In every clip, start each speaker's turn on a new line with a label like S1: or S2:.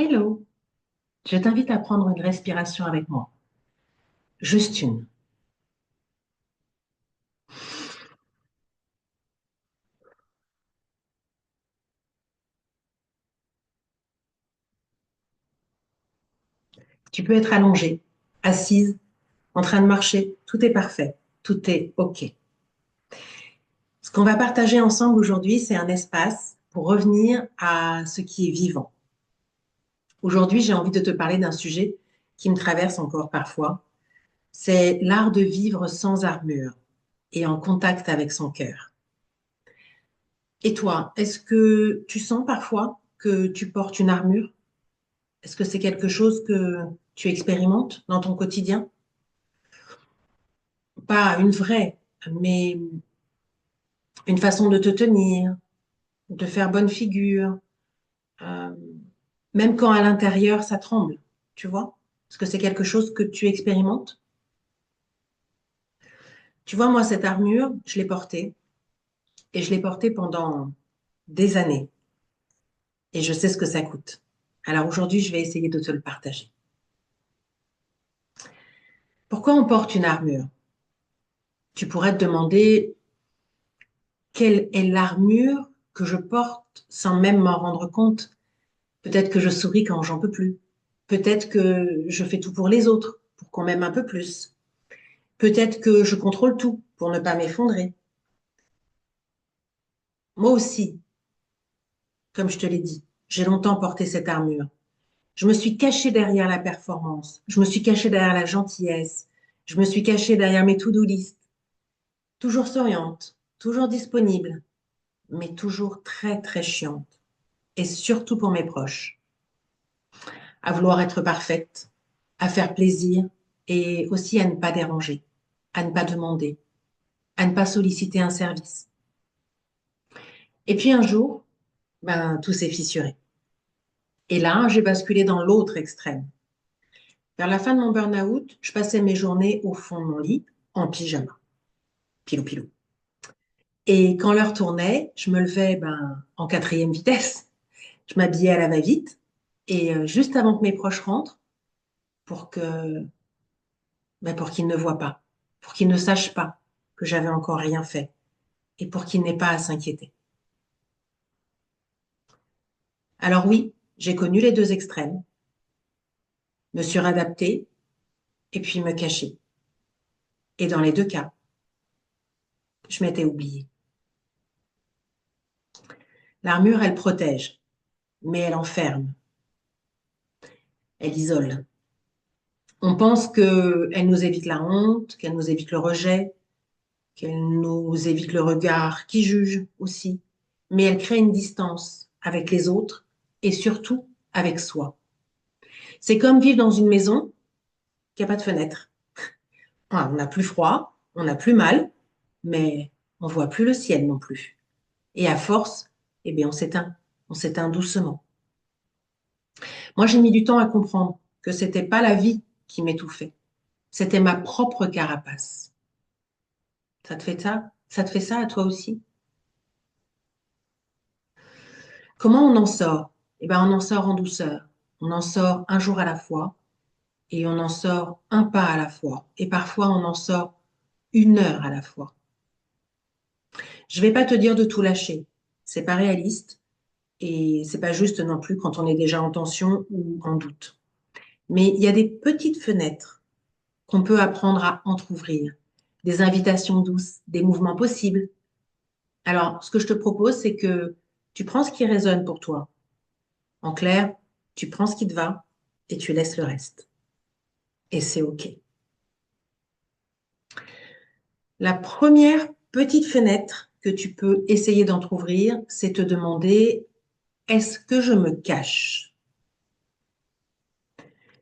S1: Hello, je t'invite à prendre une respiration avec moi. Juste une. Tu peux être allongée, assise, en train de marcher. Tout est parfait. Tout est OK. Ce qu'on va partager ensemble aujourd'hui, c'est un espace pour revenir à ce qui est vivant. Aujourd'hui, j'ai envie de te parler d'un sujet qui me traverse encore parfois. C'est l'art de vivre sans armure et en contact avec son cœur. Et toi, est-ce que tu sens parfois que tu portes une armure? Est-ce que c'est quelque chose que tu expérimentes dans ton quotidien? Pas une vraie, mais une façon de te tenir, de faire bonne figure, euh, même quand à l'intérieur ça tremble, tu vois? Est-ce que c'est quelque chose que tu expérimentes? Tu vois, moi, cette armure, je l'ai portée et je l'ai portée pendant des années et je sais ce que ça coûte. Alors aujourd'hui, je vais essayer de te le partager. Pourquoi on porte une armure? Tu pourrais te demander quelle est l'armure que je porte sans même m'en rendre compte. Peut-être que je souris quand j'en peux plus. Peut-être que je fais tout pour les autres, pour qu'on m'aime un peu plus. Peut-être que je contrôle tout pour ne pas m'effondrer. Moi aussi, comme je te l'ai dit, j'ai longtemps porté cette armure. Je me suis cachée derrière la performance. Je me suis cachée derrière la gentillesse. Je me suis cachée derrière mes to-do list. Toujours souriante, toujours disponible, mais toujours très, très chiante. Et surtout pour mes proches. À vouloir être parfaite, à faire plaisir et aussi à ne pas déranger, à ne pas demander, à ne pas solliciter un service. Et puis un jour, tout s'est fissuré. Et là, j'ai basculé dans l'autre extrême. Vers la fin de mon burn-out, je passais mes journées au fond de mon lit, en pyjama, pilou pilou. Et quand l'heure tournait, je me levais en quatrième vitesse. Je m'habillais à la va-vite. Et juste avant que mes proches rentrent, pour que, pour qu'ils ne voient pas, pour qu'ils ne sachent pas que j'avais encore rien fait et pour qu'ils n'aient pas à s'inquiéter. Alors oui, j'ai connu les deux extrêmes, me suradapter et puis me cacher. Et dans les deux cas, je m'étais oubliée. L'armure, elle protège, mais elle enferme, elle isole. On pense qu'elle nous évite la honte, qu'elle nous évite le rejet, qu'elle nous évite le regard qui juge aussi. Mais elle crée une distance avec les autres et surtout avec soi. C'est comme vivre dans une maison qui n'a pas de fenêtre. On n'a plus froid, on n'a plus mal, mais on voit plus le ciel non plus. Et à force, eh bien, on s'éteint doucement. Moi, j'ai mis du temps à comprendre que c'était pas la vie qui m'étouffait, c'était ma propre carapace. Ça te fait ça? Ça te fait ça à toi aussi? Comment on en sort? Eh ben, on en sort en douceur. On en sort un jour à la fois et on en sort un pas à la fois. Et parfois, on en sort une heure à la fois. Je vais pas te dire de tout lâcher. C'est pas réaliste et c'est pas juste non plus quand on est déjà en tension ou en doute. Mais il y a des petites fenêtres qu'on peut apprendre à entr'ouvrir, des invitations douces, des mouvements possibles. Alors, ce que je te propose, c'est que tu prends ce qui résonne pour toi. En clair, tu prends ce qui te va et tu laisses le reste. Et c'est OK. La première petite fenêtre que tu peux essayer d'entrouvrir, c'est te demander, est-ce que je me cache?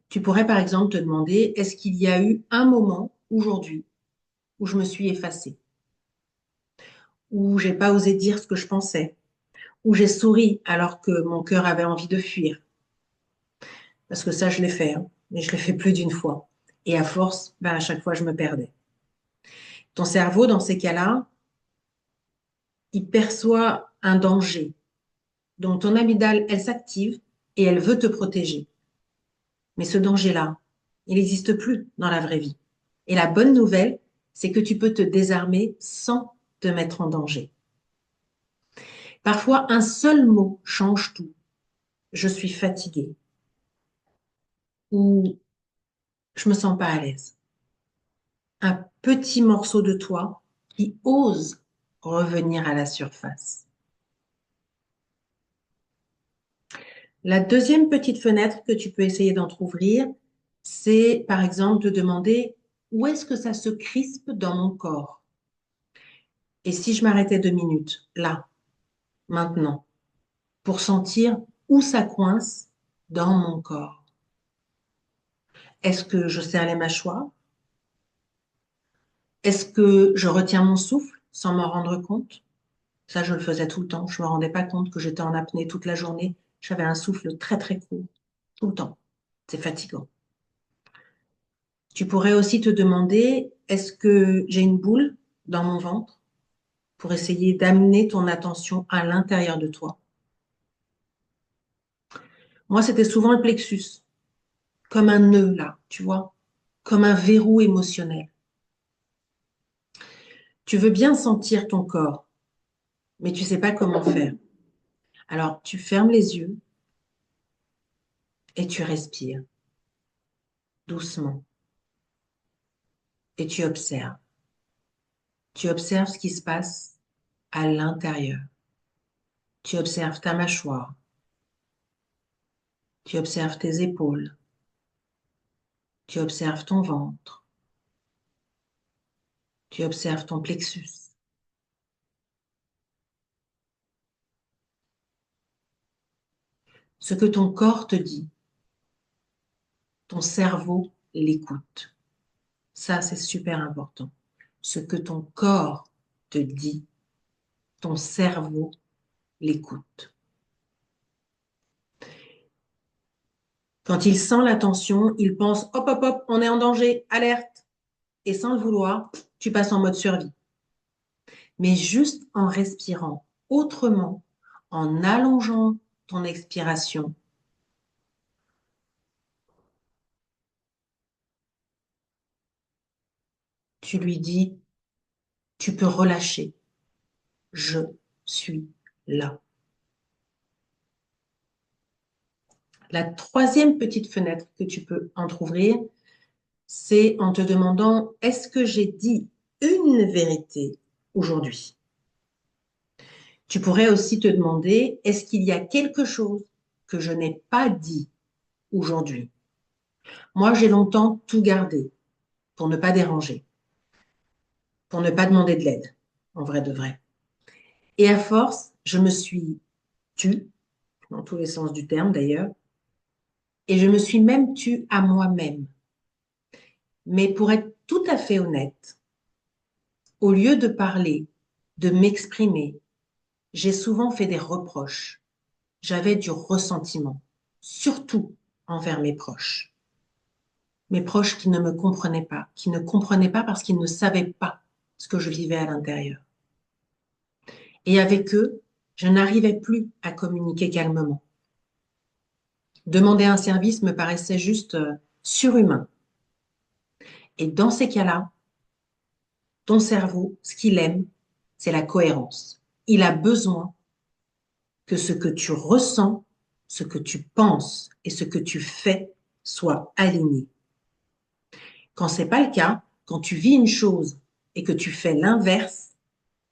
S1: Tu pourrais par exemple te demander, est-ce qu'il y a eu un moment aujourd'hui où je me suis effacée, où j'ai pas osé dire ce que je pensais, où j'ai souri alors que mon cœur avait envie de fuir? Parce que ça, je l'ai fait, hein, mais je l'ai fait plus d'une fois. Et à force, à chaque fois, je me perdais. Ton cerveau, dans ces cas-là, il perçoit un danger. Donc, ton amygdale, elle s'active et elle veut te protéger. Mais ce danger-là, il n'existe plus dans la vraie vie. Et la bonne nouvelle, c'est que tu peux te désarmer sans te mettre en danger. Parfois, un seul mot change tout. Je suis fatiguée ou je me sens pas à l'aise. Un petit morceau de toi qui ose revenir à la surface. La deuxième petite fenêtre que tu peux essayer d'entrouvrir, c'est par exemple de demander où est-ce que ça se crispe dans mon corps. Et si je m'arrêtais 2 minutes, là, maintenant, pour sentir où ça coince dans mon corps. Est-ce que je serre les mâchoires? Est-ce que je retiens mon souffle sans m'en rendre compte? Ça, je le faisais tout le temps. Je ne me rendais pas compte que j'étais en apnée toute la journée. J'avais un souffle très, très court, tout le temps. C'est fatigant. Tu pourrais aussi te demander, est-ce que j'ai une boule dans mon ventre pour essayer d'amener ton attention à l'intérieur de toi? Moi, c'était souvent le plexus, comme un nœud là, tu vois, comme un verrou émotionnel. Tu veux bien sentir ton corps, mais tu ne sais pas comment faire. Alors, tu fermes les yeux et tu respires doucement et tu observes. Tu observes ce qui se passe à l'intérieur. Tu observes ta mâchoire. Tu observes tes épaules. Tu observes ton ventre. Tu observes ton plexus. Ce que ton corps te dit, ton cerveau l'écoute. Ça, c'est super important. Ce que ton corps te dit, ton cerveau l'écoute. Quand il sent la tension, il pense, hop, hop, hop, on est en danger, alerte. Et sans le vouloir, tu passes en mode survie. Mais juste en respirant autrement, en allongeant ton expiration, tu lui dis, tu peux relâcher, je suis là. La troisième petite fenêtre que tu peux entrouvrir, c'est en te demandant, est-ce que j'ai dit une vérité aujourd'hui? Tu pourrais aussi te demander, est-ce qu'il y a quelque chose que je n'ai pas dit aujourd'hui? Moi, j'ai longtemps tout gardé pour ne pas déranger, pour ne pas demander de l'aide, en vrai de vrai. Et à force, je me suis tue, dans tous les sens du terme d'ailleurs, et je me suis même tue à moi-même. Mais pour être tout à fait honnête, au lieu de parler, de m'exprimer, j'ai souvent fait des reproches. J'avais du ressentiment, surtout envers mes proches. Mes proches qui ne me comprenaient pas, qui ne comprenaient pas parce qu'ils ne savaient pas ce que je vivais à l'intérieur. Et avec eux, je n'arrivais plus à communiquer calmement. Demander un service me paraissait juste surhumain. Et dans ces cas-là, ton cerveau, ce qu'il aime, c'est la cohérence. Il a besoin que ce que tu ressens, ce que tu penses et ce que tu fais soient alignés. Quand ce n'est pas le cas, quand tu vis une chose et que tu fais l'inverse,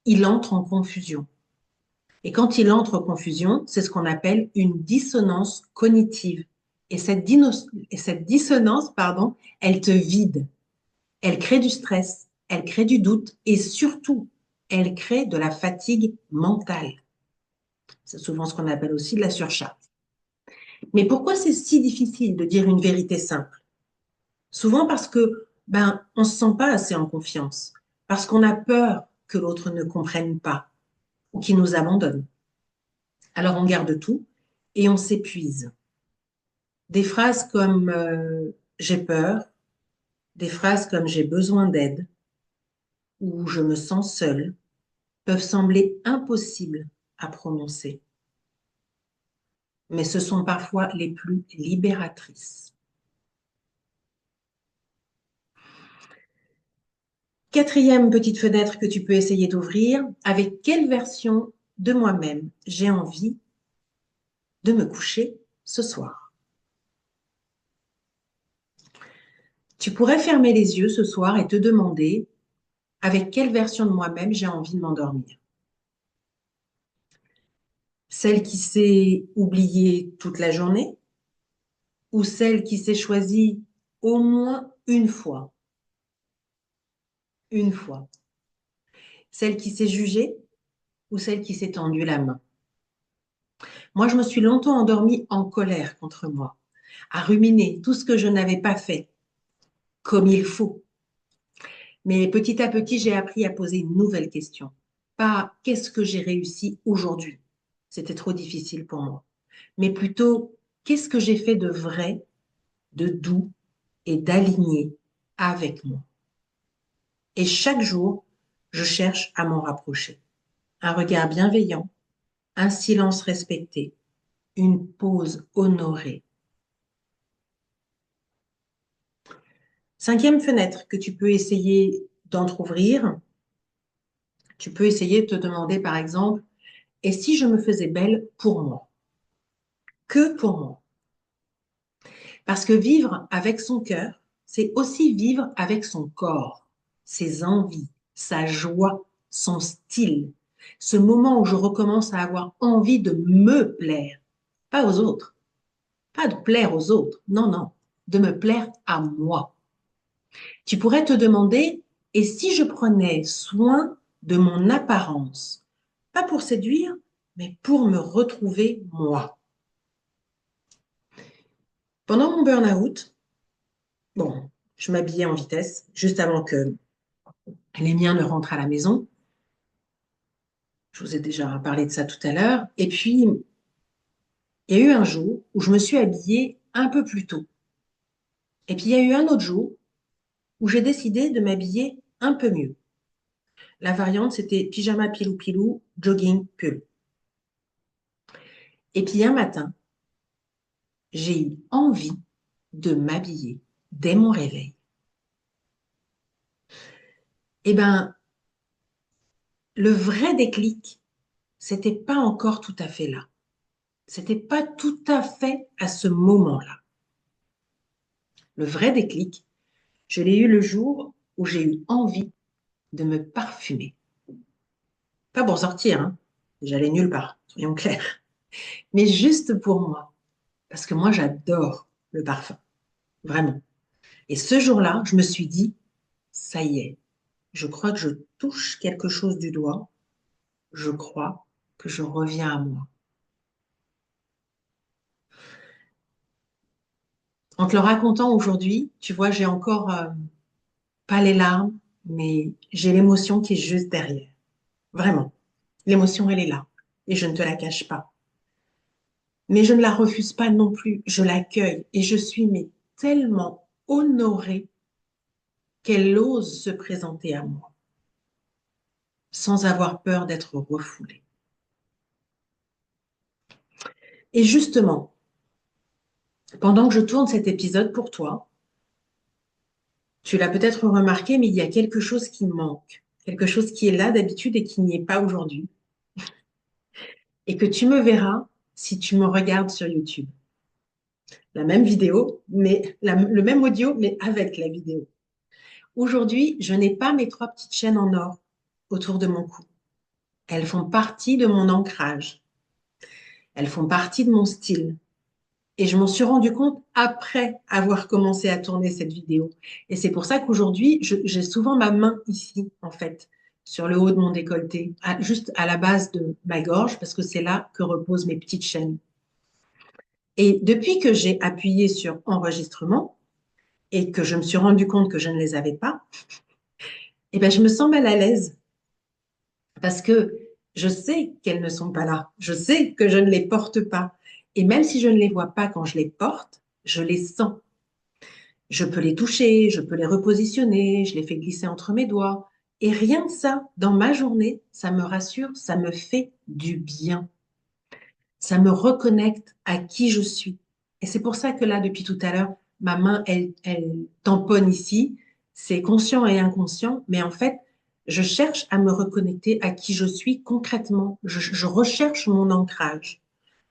S1: il entre en confusion. Et quand il entre en confusion, c'est ce qu'on appelle une dissonance cognitive. Et cette dissonance, pardon, elle te vide. Elle crée du stress, elle crée du doute et surtout, elle crée de la fatigue mentale. C'est souvent ce qu'on appelle aussi de la surcharge. Mais pourquoi c'est si difficile de dire une vérité simple? Souvent parce que on se sent pas assez en confiance, parce qu'on a peur que l'autre ne comprenne pas ou qu'il nous abandonne. Alors on garde tout et on s'épuise. Des phrases comme j'ai peur, des phrases comme j'ai besoin d'aide ou je me sens seule peuvent sembler impossibles à prononcer. mais ce sont parfois les plus libératrices. Quatrième petite fenêtre que tu peux essayer d'ouvrir, avec quelle version de moi-même j'ai envie de me coucher ce soir? Tu pourrais fermer les yeux ce soir et te demander avec quelle version de moi-même j'ai envie de m'endormir. Celle qui s'est oubliée toute la journée ou celle qui s'est choisie au moins une fois? Une fois. Celle qui s'est jugée ou celle qui s'est tendue la main? Moi, je me suis longtemps endormie en colère contre moi, à ruminer tout ce que je n'avais pas fait comme il faut. Mais petit à petit, j'ai appris à poser une nouvelle question. Pas qu'est-ce que j'ai réussi aujourd'hui? C'était trop difficile pour moi. Mais plutôt qu'est-ce que j'ai fait de vrai, de doux et d'aligné avec moi? Et chaque jour, je cherche à m'en rapprocher. Un regard bienveillant, un silence respecté, une pause honorée. Cinquième fenêtre que tu peux essayer d'entrouvrir, tu peux essayer de te demander par exemple, et si je me faisais belle pour moi? Que pour moi? Parce que vivre avec son cœur, c'est aussi vivre avec son corps, ses envies, sa joie, son style. Ce moment où je recommence à avoir envie de me plaire, pas aux autres, pas de plaire aux autres, non, non, de me plaire à moi. Tu pourrais te demander, et si je prenais soin de mon apparence, pas pour séduire, mais pour me retrouver moi. Pendant mon burn-out, bon, je m'habillais en vitesse juste avant que les miens ne rentrent à la maison. Je vous ai déjà parlé de ça tout à l'heure. Et puis, il y a eu un jour où je me suis habillée un peu plus tôt. Et puis, il y a eu un autre jour où j'ai décidé de m'habiller un peu mieux. La variante, c'était pyjama pilou-pilou, jogging pull. Et puis, un matin, j'ai eu envie de m'habiller dès mon réveil. Eh bien, le vrai déclic, c'était pas encore tout à fait là. C'était pas tout à fait à ce moment-là. Le vrai déclic, je l'ai eu le jour où j'ai eu envie de me parfumer. Pas pour sortir, hein. J'allais nulle part, soyons clairs. Mais juste pour moi. Parce que moi, j'adore le parfum. Vraiment. Et ce jour-là, je me suis dit, ça y est, je crois que je touche quelque chose du doigt. Je crois que je reviens à moi. En te le racontant aujourd'hui, tu vois, j'ai encore pas les larmes, mais j'ai l'émotion qui est juste derrière. Vraiment. L'émotion, elle est là. Et je ne te la cache pas. Mais je ne la refuse pas non plus. Je l'accueille. Et je suis mais tellement honorée qu'elle ose se présenter à moi, sans avoir peur d'être refoulée. Et justement, pendant que je tourne cet épisode pour toi, tu l'as peut-être remarqué, mais il y a quelque chose qui manque. Quelque chose qui est là d'habitude et qui n'y est pas aujourd'hui. Et que tu me verras si tu me regardes sur YouTube. La même vidéo, mais le même audio, mais avec la vidéo. Aujourd'hui, je n'ai pas mes trois petites chaînes en or autour de mon cou. Elles font partie de mon ancrage. Elles font partie de mon style. Et je m'en suis rendu compte après avoir commencé à tourner cette vidéo. Et c'est pour ça qu'aujourd'hui, j'ai souvent ma main ici, en fait, sur le haut de mon décolleté, juste à la base de ma gorge, parce que c'est là que reposent mes petites chaînes. Et depuis que j'ai appuyé sur enregistrement et que je me suis rendu compte que je ne les avais pas, eh ben, je me sens mal à l'aise parce que je sais qu'elles ne sont pas là. Je sais que je ne les porte pas. Et même si je ne les vois pas quand je les porte, je les sens. Je peux les toucher, je peux les repositionner, je les fais glisser entre mes doigts. Et rien que ça, dans ma journée, ça me rassure, ça me fait du bien. Ça me reconnecte à qui je suis. Et c'est pour ça que là, depuis tout à l'heure, ma main, elle tamponne ici. C'est conscient et inconscient, mais en fait, je cherche à me reconnecter à qui je suis concrètement. Je recherche mon ancrage.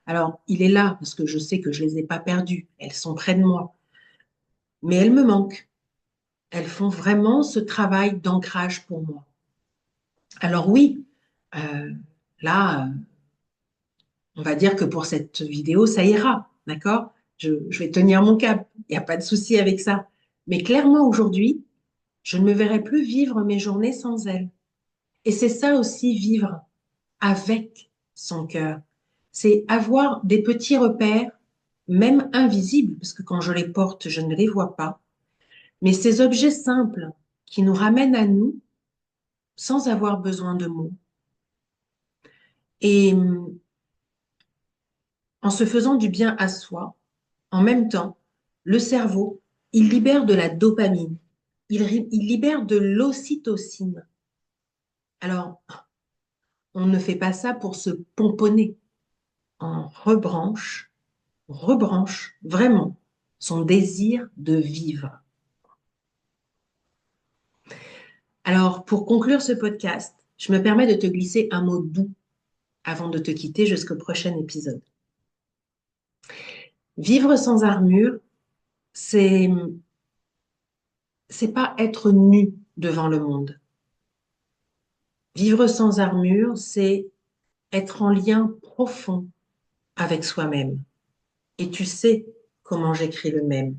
S1: Alors, il est là parce que je sais que je ne les ai pas perdues. Elles sont près de moi. Mais elles me manquent. Elles font vraiment ce travail d'ancrage pour moi. Alors oui, euh, là, on va dire que pour cette vidéo, ça ira, d'accord? Je vais tenir mon cap, il n'y a pas de souci avec ça. Mais clairement, aujourd'hui, je ne me verrai plus vivre mes journées sans elles. Et c'est ça aussi, vivre avec son cœur. C'est avoir des petits repères, même invisibles, parce que quand je les porte, je ne les vois pas. Mais ces objets simples qui nous ramènent à nous sans avoir besoin de mots. Et en se faisant du bien à soi, en même temps, le cerveau, il libère de la dopamine, il libère de l'ocytocine. Alors, on ne fait pas ça pour se pomponner. On rebranche vraiment son désir de vivre. Alors, pour conclure ce podcast, je me permets de te glisser un mot doux avant de te quitter jusqu'au prochain épisode. Vivre sans armure, c'est c'est pas être nu devant le monde. Vivre sans armure, c'est être en lien profond avec soi-même. Et tu sais comment j'écris le même.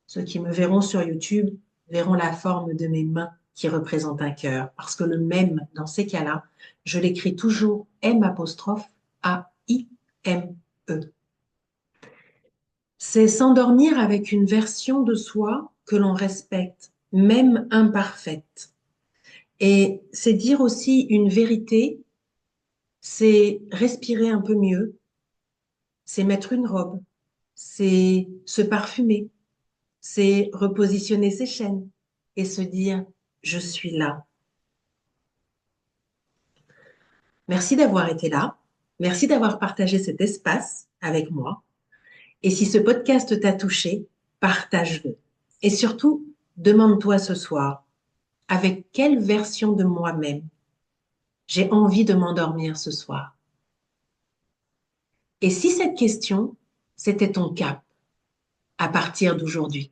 S1: Ceux qui me verront sur YouTube verront la forme de mes mains qui représentent un cœur. Parce que le même, dans ces cas-là, je l'écris toujours M'-A-I-M-E. C'est s'endormir avec une version de soi que l'on respecte, même imparfaite. Et c'est dire aussi une vérité, c'est respirer un peu mieux, c'est mettre une robe, c'est se parfumer, c'est repositionner ses chaînes et se dire, je suis là. Merci d'avoir été là. Merci d'avoir partagé cet espace avec moi. Et si ce podcast t'a touché, partage-le. Et surtout, demande-toi ce soir, avec quelle version de moi-même j'ai envie de m'endormir ce soir? Et si cette question, c'était ton cap à partir d'aujourd'hui?